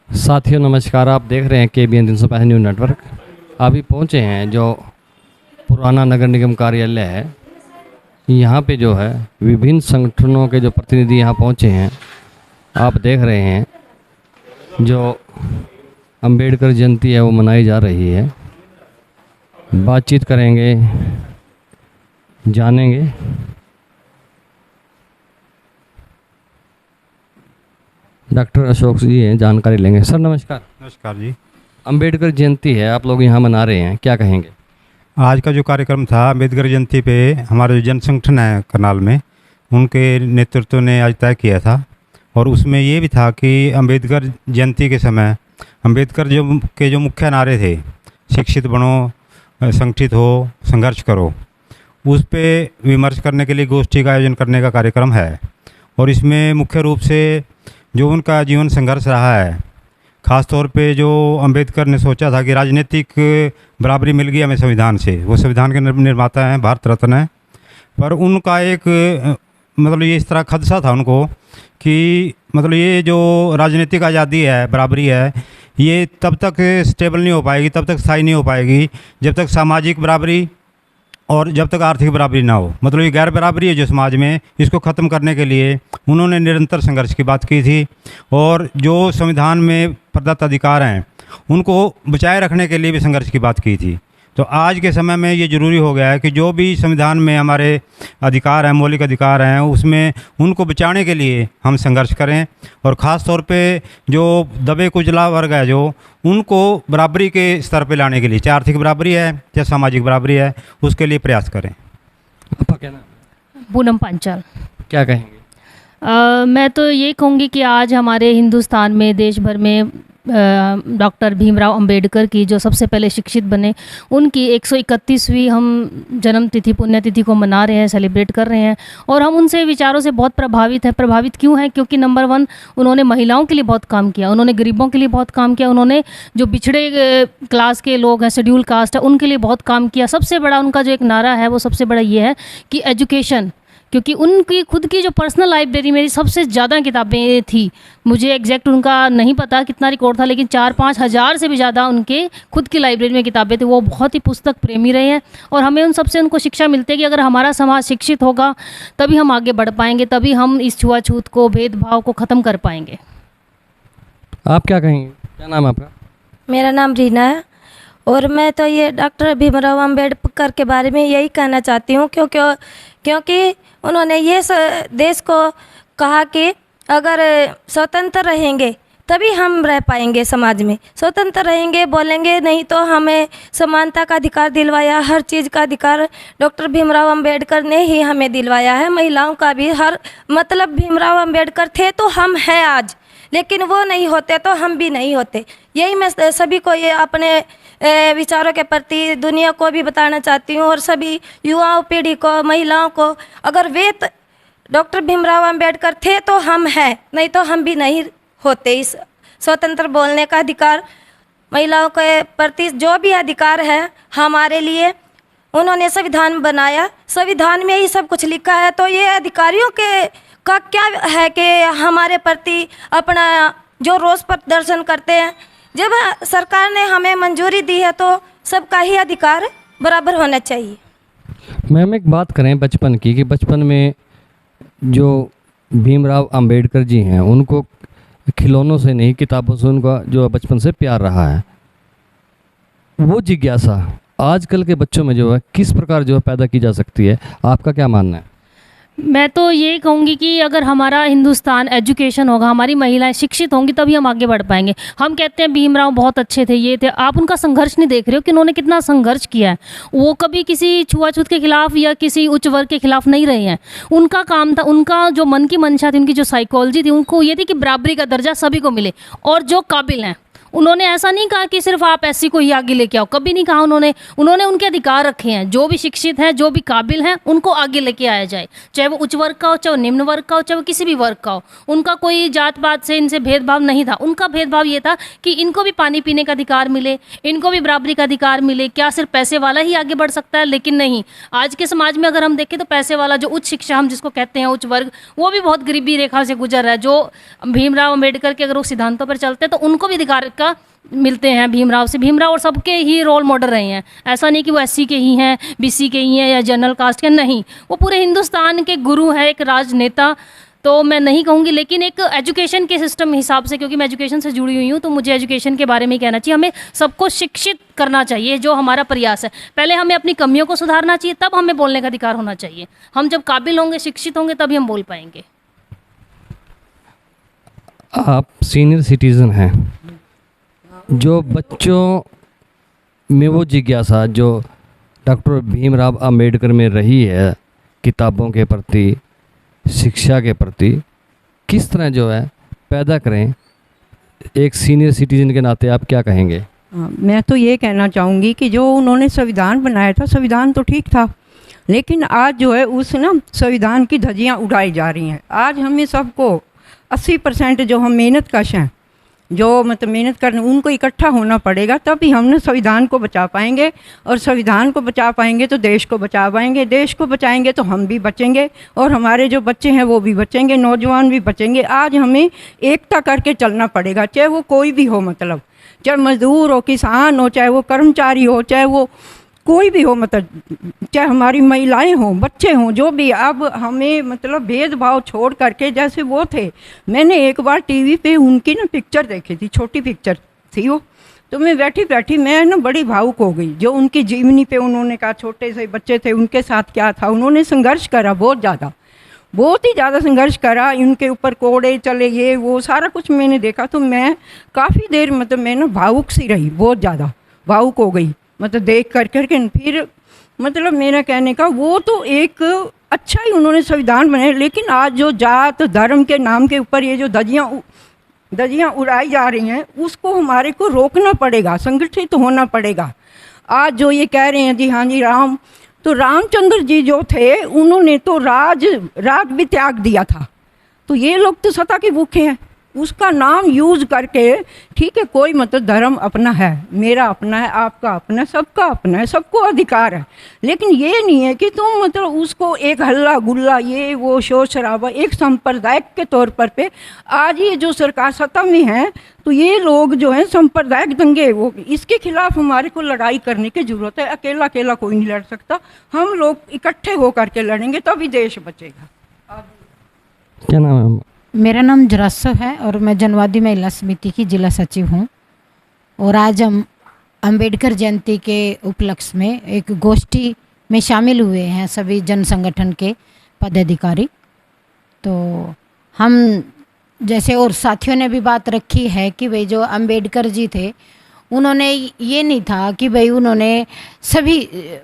साथियों नमस्कार। आप देख रहे हैं KBN 365 न्यूज़ नेटवर्क। अभी पहुंचे हैं जो पुराना नगर निगम कार्यालय है, यहाँ पे जो है विभिन्न संगठनों के जो प्रतिनिधि यहाँ पहुंचे हैं। आप देख रहे हैं जो अंबेडकर जयंती है वो मनाई जा रही है। बातचीत करेंगे, जानेंगे। डॉक्टर अशोक जी हैं, जानकारी लेंगे। सर नमस्कार। नमस्कार जी। अंबेडकर जयंती है, आप लोग यहाँ मना रहे हैं, क्या कहेंगे? आज का जो कार्यक्रम था अंबेडकर जयंती पे हमारे जो जन संगठन है करनाल में, उनके नेतृत्व ने आज तय किया था। और उसमें ये भी था कि अंबेडकर जयंती के समय अंबेडकर जो मुख्य नारे थे, शिक्षित बनो, संगठित हो, संघर्ष करो, उस पे विमर्श करने के लिए गोष्ठी का आयोजन करने का कार्यक्रम है। और इसमें मुख्य रूप से जो उनका जीवन संघर्ष रहा है, ख़ास तौर पे जो अंबेडकर ने सोचा था कि राजनीतिक बराबरी मिल गई हमें संविधान से, वो संविधान के निर्माता हैं, भारत रत्न हैं। पर उनका एक मतलब ये इस तरह खदशा था उनको कि मतलब ये जो राजनीतिक आज़ादी है, बराबरी है, ये तब तक स्टेबल नहीं हो पाएगी, तब तक स्थायी नहीं हो पाएगी जब तक सामाजिक बराबरी और जब तक आर्थिक बराबरी ना हो। मतलब ये गैर बराबरी है जो समाज में, इसको ख़त्म करने के लिए उन्होंने निरंतर संघर्ष की बात की थी। और जो संविधान में प्रदत्त अधिकार हैं उनको बचाए रखने के लिए भी संघर्ष की बात की थी। तो आज के समय में ये ज़रूरी हो गया है कि जो भी संविधान में हमारे अधिकार हैं, मौलिक अधिकार हैं, उसमें उनको बचाने के लिए हम संघर्ष करें। और ख़ास तौर पे जो दबे कुचला वर्ग है, जो उनको बराबरी के स्तर पे लाने के लिए, चाहे आर्थिक बराबरी है चाहे सामाजिक बराबरी है, उसके लिए प्रयास करें। आपका क्या नाम? पूनम पांचाल। क्या कहेंगे? मैं तो ये कहूँगी कि आज हमारे हिंदुस्तान में, देश भर में डॉक्टर भीमराव अंबेडकर की जो सबसे पहले शिक्षित बने, उनकी 131वीं हम जन्मतिथि, पुण्यतिथि को मना रहे हैं, सेलिब्रेट कर रहे हैं। और हम उनसे विचारों से बहुत प्रभावित हैं। प्रभावित क्यों हैं? क्योंकि नंबर 1, उन्होंने महिलाओं के लिए बहुत काम किया, उन्होंने गरीबों के लिए बहुत काम किया, उन्होंने जो पिछड़े क्लास के लोग हैं, शेड्यूल कास्ट है, उनके लिए बहुत काम किया। सबसे बड़ा उनका जो एक नारा है वो सबसे बड़ा ये है कि एजुकेशन, क्योंकि उनकी खुद की जो पर्सनल लाइब्रेरी, मेरी सबसे ज़्यादा किताबें थी, मुझे एग्जैक्ट उनका नहीं पता कितना रिकॉर्ड था, लेकिन 4-5 हज़ार से भी ज़्यादा उनके खुद की लाइब्रेरी में किताबें थी। वो बहुत ही पुस्तक प्रेमी रहे हैं। और हमें उन सबसे उनको शिक्षा मिलती है कि अगर हमारा समाज शिक्षित होगा तभी हम आगे बढ़ पाएंगे, तभी हम इस छुआछूत को, भेदभाव को ख़त्म कर पाएंगे। आप क्या कहेंगे? क्या नाम है आपका? मेरा नाम रीना है। और मैं तो ये डॉक्टर भीमराव अंबेडकर के बारे में यही कहना चाहती हूँ, क्योंकि उन्होंने ये देश को कहा कि अगर स्वतंत्र रहेंगे तभी हम रह पाएंगे, समाज में स्वतंत्र रहेंगे, बोलेंगे नहीं तो हमें समानता का अधिकार दिलवाया। हर चीज़ का अधिकार डॉक्टर भीमराव अंबेडकर ने ही हमें दिलवाया है, महिलाओं का भी। हर मतलब भीमराव अंबेडकर थे तो हम हैं आज, लेकिन वो नहीं होते तो हम भी नहीं होते। यही मैं सभी को ये अपने विचारों के प्रति दुनिया को भी बताना चाहती हूँ, और सभी युवाओं, पीढ़ी को, महिलाओं को, अगर वे डॉक्टर भीमराव अंबेडकर थे तो हम हैं, नहीं तो हम भी नहीं होते। इस स्वतंत्र बोलने का अधिकार, महिलाओं के प्रति जो भी अधिकार है हमारे लिए, उन्होंने संविधान बनाया, संविधान में ही सब कुछ लिखा है। तो ये अधिकारियों के का क्या है कि हमारे प्रति अपना जो रोष प्रदर्शन करते हैं। जब सरकार ने हमें मंजूरी दी है तो सबका ही अधिकार बराबर होना चाहिए। मैम एक बात करें बचपन की, कि बचपन में जो भीमराव अंबेडकर जी हैं, उनको खिलौनों से नहीं, किताबों से उनका जो बचपन से प्यार रहा है, वो जिज्ञासा आजकल के बच्चों में जो है किस प्रकार जो है पैदा की जा सकती है? आपका क्या मानना है? मैं तो ये कहूँगी कि अगर हमारा हिंदुस्तान एजुकेशन होगा, हमारी महिलाएं शिक्षित होंगी, तभी हम आगे बढ़ पाएंगे। हम कहते हैं भीमराव बहुत अच्छे थे, ये थे, आप उनका संघर्ष नहीं देख रहे हो कि उन्होंने कितना संघर्ष किया है। वो कभी किसी छुआछूत के खिलाफ या किसी उच्च वर्ग के खिलाफ नहीं रहे हैं। उनका काम था, उनका जो मन की मंशा थी, उनकी जो साइकोलॉजी थी, उनको ये थी कि बराबरी का दर्जा सभी को मिले, और जो काबिल हैं उन्होंने ऐसा नहीं कहा कि सिर्फ आप एससी को ही आगे लेके आओ, कभी नहीं कहा उन्होंने। उन्होंने उनके अधिकार रखे हैं, जो भी शिक्षित हैं, जो भी काबिल हैं, उनको आगे लेके आया जाए, चाहे वो उच्च वर्ग का हो, चाहे वो निम्न वर्ग का हो, चाहे वो किसी भी वर्ग का हो। उनका कोई जात पात से इनसे भेदभाव नहीं था। उनका भेदभाव ये था कि इनको भी पानी पीने का अधिकार मिले, इनको भी बराबरी का अधिकार मिले। क्या सिर्फ पैसे वाला ही आगे बढ़ सकता है? लेकिन नहीं, आज के समाज में अगर हम देखें तो पैसे वाला जो उच्च शिक्षा हम जिसको कहते हैं उच्च वर्ग, वो भी बहुत गरीबी रेखा से गुजर रहा है। जो भीमराव अंबेडकर के अगर वो सिद्धांतों पर चलते हैं तो उनको भी अधिकार का मिलते हैं भीमराव से। भीमराव और सबके ही रोल मॉडल रहे हैं। ऐसा नहीं कि वो एससी के ही हैं, बीसी के ही हैं या जनरल कास्ट के, नहीं, वो पूरे हिंदुस्तान के गुरु है, एक राजनेता तो मैं नहीं कहूँगी, लेकिन एक एजुकेशन के सिस्टम हिसाब से, क्योंकि मैं एजुकेशन से जुड़ी हुई हूँ, तो मुझे एजुकेशन के बारे में ही कहना चाहिए। हमें सबको शिक्षित करना चाहिए, जो हमारा प्रयास है। पहले हमें अपनी कमियों को सुधारना चाहिए, तब हमें बोलने का अधिकार होना चाहिए। हम जब काबिल होंगे, शिक्षित होंगे, तभी हम बोल पाएंगे। आप सीनियर सिटीज़न हैं, जो बच्चों में वो जिज्ञासा जो डॉक्टर भीमराव अंबेडकर में रही है किताबों के प्रति, शिक्षा के प्रति, किस तरह जो है पैदा करें? एक सीनियर सिटीजन के नाते आप क्या कहेंगे? मैं तो ये कहना चाहूँगी कि जो उन्होंने संविधान बनाया था, संविधान तो ठीक था, लेकिन आज जो है उस संविधान की धज्जियाँ उड़ाई जा रही हैं। आज हमें सबको 80% जो हम मेहनतकश हैं, जो मतलब मेहनत करने, उनको इकट्ठा होना पड़ेगा, तभी हम संविधान को बचा पाएंगे। और संविधान को बचा पाएंगे तो देश को बचा पाएंगे, देश को बचाएंगे तो हम भी बचेंगे और हमारे जो बच्चे हैं वो भी बचेंगे, नौजवान भी बचेंगे। आज हमें एकता करके चलना पड़ेगा, चाहे वो कोई भी हो, मतलब चाहे मजदूर हो, किसान हो, चाहे वो कर्मचारी हो, चाहे वो कोई भी हो, मतलब चाहे हमारी महिलाएं हों, बच्चे हों, जो भी। अब हमें मतलब भेदभाव छोड़ करके, जैसे वो थे, मैंने एक बार टीवी पे उनकी पिक्चर देखी थी, छोटी पिक्चर थी वो, तो मैं बैठी बैठी मैं बड़ी भावुक हो गई। जो उनकी जीवनी पे उन्होंने कहा, छोटे से बच्चे थे, उनके साथ क्या था, उन्होंने संघर्ष करा, बहुत ही ज़्यादा संघर्ष करा, उनके ऊपर कोड़े चले, ये वो सारा कुछ मैंने देखा। तो मैं काफ़ी देर मतलब मैं भावुक सी रही, बहुत ज़्यादा भावुक हो गई, मतलब देख कर करके। फिर मतलब मेरा कहने का, वो तो एक अच्छा ही उन्होंने संविधान बनाया, लेकिन आज जो जात धर्म के नाम के ऊपर ये जो धज्जियाँ उड़ाई जा रही हैं, उसको हमारे को रोकना पड़ेगा, संगठित होना पड़ेगा। आज जो ये कह रहे हैं जी, हाँ जी तो रामचंद्र जी जो थे, उन्होंने तो राज भी त्याग दिया था। तो ये लोग तो सत्ता के भूखे हैं, उसका नाम यूज़ करके, ठीक है, कोई मतलब धर्म अपना है, मेरा अपना है, आपका अपना है, सबका अपना है, सबको अधिकार है, लेकिन ये नहीं है कि तुम मतलब उसको एक हल्ला गुल्ला, ये वो शोर शराबा, एक सांप्रदायिक के तौर पर पे। आज ये जो सरकार सत्ता में है, तो ये लोग जो हैं सांप्रदायिक दंगे, वो इसके खिलाफ हमारे को लड़ाई करने की ज़रूरत है। अकेला कोई नहीं लड़ सकता, हम लोग इकट्ठे होकर के लड़ेंगे तभी देश बचेगा। क्या नाम है? मेरा नाम जरासो है और मैं जनवादी महिला समिति की जिला सचिव हूँ। और आज हम अंबेडकर जयंती के उपलक्ष्य में एक गोष्ठी में शामिल हुए हैं सभी जन संगठन के पदाधिकारी। तो हम जैसे और साथियों ने भी बात रखी है कि भाई जो अंबेडकर जी थे, उन्होंने ये नहीं था कि भाई उन्होंने सभी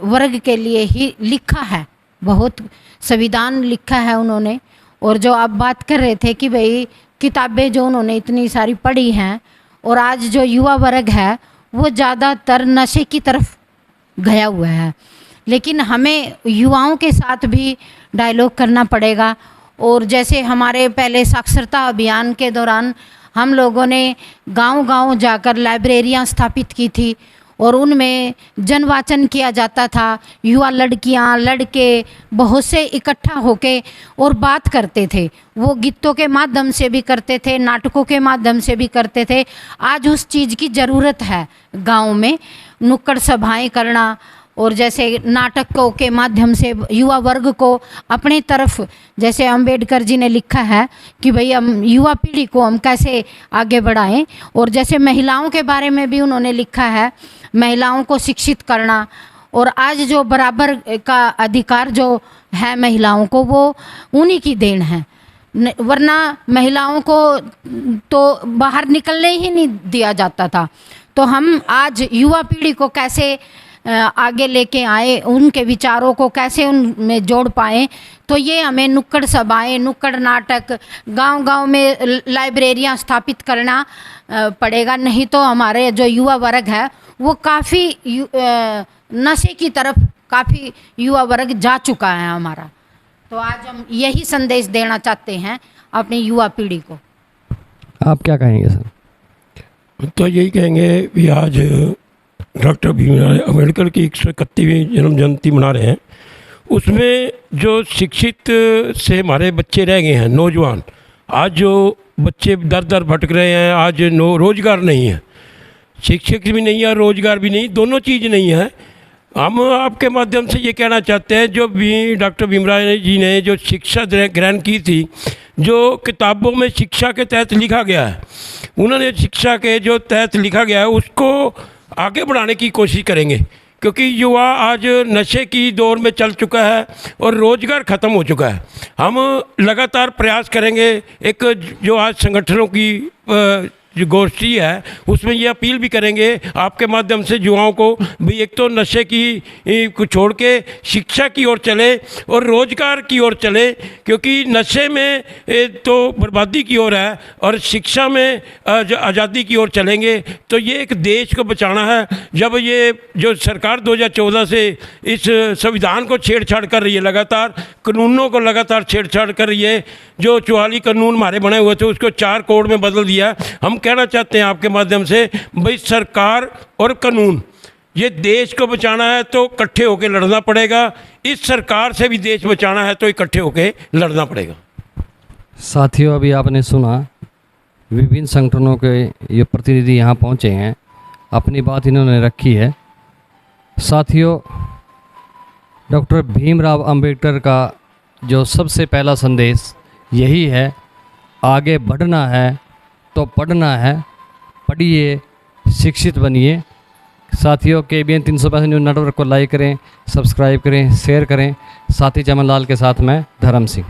वर्ग के लिए ही लिखा है, बहुत संविधान लिखा है उन्होंने। और जो आप बात कर रहे थे कि भाई किताबें जो उन्होंने इतनी सारी पढ़ी हैं, और आज जो युवा वर्ग है वो ज़्यादातर नशे की तरफ गया हुआ है, लेकिन हमें युवाओं के साथ भी डायलॉग करना पड़ेगा। और जैसे हमारे पहले साक्षरता अभियान के दौरान हम लोगों ने गांव-गांव जाकर लाइब्रेरियां स्थापित की थी और उनमें जनवाचन किया जाता था। युवा लड़कियां, लड़के बहुत से इकट्ठा होके और बात करते थे। वो गीतों के माध्यम से भी करते थे, नाटकों के माध्यम से भी करते थे। आज उस चीज़ की ज़रूरत है गांव में, नुक्कड़ सभाएं करना और जैसे नाटकों के माध्यम से युवा वर्ग को अपने तरफ, जैसे अंबेडकर जी ने लिखा है कि भाई हम युवा पीढ़ी को हम कैसे आगे बढ़ाएं। और जैसे महिलाओं के बारे में भी उन्होंने लिखा है, महिलाओं को शिक्षित करना। और आज जो बराबर का अधिकार जो है महिलाओं को, वो उन्हीं की देन है, वरना महिलाओं को तो बाहर निकलने ही नहीं दिया जाता था। तो हम आज युवा पीढ़ी को कैसे आगे लेके आए, उनके विचारों को कैसे उनमें जोड़ पाएँ। तो ये हमें नुक्कड़ सभाएं, नुक्कड़ नाटक, गांव-गांव में लाइब्रेरियां स्थापित करना पड़ेगा, नहीं तो हमारे जो युवा वर्ग है वो काफ़ी नशे की तरफ काफ़ी युवा वर्ग जा चुका है हमारा। तो आज हम यही संदेश देना चाहते हैं अपनी युवा पीढ़ी को। आप क्या कहेंगे सर? तो यही कहेंगे भी आज डॉक्टर भीमराव अम्बेडकर की 131वीं जन्म जयंती मना रहे हैं। उसमें जो शिक्षित से हमारे बच्चे रह गए हैं, नौजवान, आज जो बच्चे दर दर भटक रहे हैं, आज रोज़गार नहीं है, शिक्षक भी नहीं है, रोज़गार भी नहीं, दोनों चीज़ नहीं है। हम आपके माध्यम से ये कहना चाहते हैं, जो भी डॉक्टर भीमराव जी ने जो शिक्षा ग्रहण की थी, जो किताबों में शिक्षा के तहत लिखा गया है, उन्होंने शिक्षा के जो तहत लिखा गया है उसको आगे बढ़ाने की कोशिश करेंगे, क्योंकि युवा आज नशे की दौर में चल चुका है और रोज़गार ख़त्म हो चुका है। हम लगातार प्रयास करेंगे। एक जो आज संगठनों की जो गोष्ठी है उसमें ये अपील भी करेंगे आपके माध्यम से युवाओं को भी, एक तो नशे की को छोड़ के शिक्षा की ओर चले और रोज़गार की ओर चले, क्योंकि नशे में तो बर्बादी की ओर है और शिक्षा में आज़ादी की ओर चलेंगे तो ये एक देश को बचाना है। जब ये जो सरकार 2014 से इस संविधान को छेड़छाड़ कर रही है, लगातार कानूनों को लगातार छेड़छाड़ कर रही है, जो 44 कानून हमारे बने हुए थे उसको 4 कोड में बदल दिया। हम कहना चाहते हैं आपके माध्यम से, भाई सरकार और कानून, ये देश को बचाना है तो इकट्ठे होकर लड़ना पड़ेगा, इस सरकार से भी देश बचाना है तो इकट्ठे होकर लड़ना पड़ेगा। साथियों, अभी आपने सुना विभिन्न संगठनों के ये प्रतिनिधि यहाँ पहुँचे हैं, अपनी बात इन्होंने रखी है। साथियों, डॉक्टर भीमराव अंबेडकर का जो सबसे पहला संदेश यही है, आगे बढ़ना है तो पढ़ना है, पढ़िए, शिक्षित बनिए। साथियों, KBN 365 न्यूज़ नेटवर्क को लाइक करें, सब्सक्राइब करें, शेयर करें। साथी चमन लाल के साथ मैं धर्म सिंह।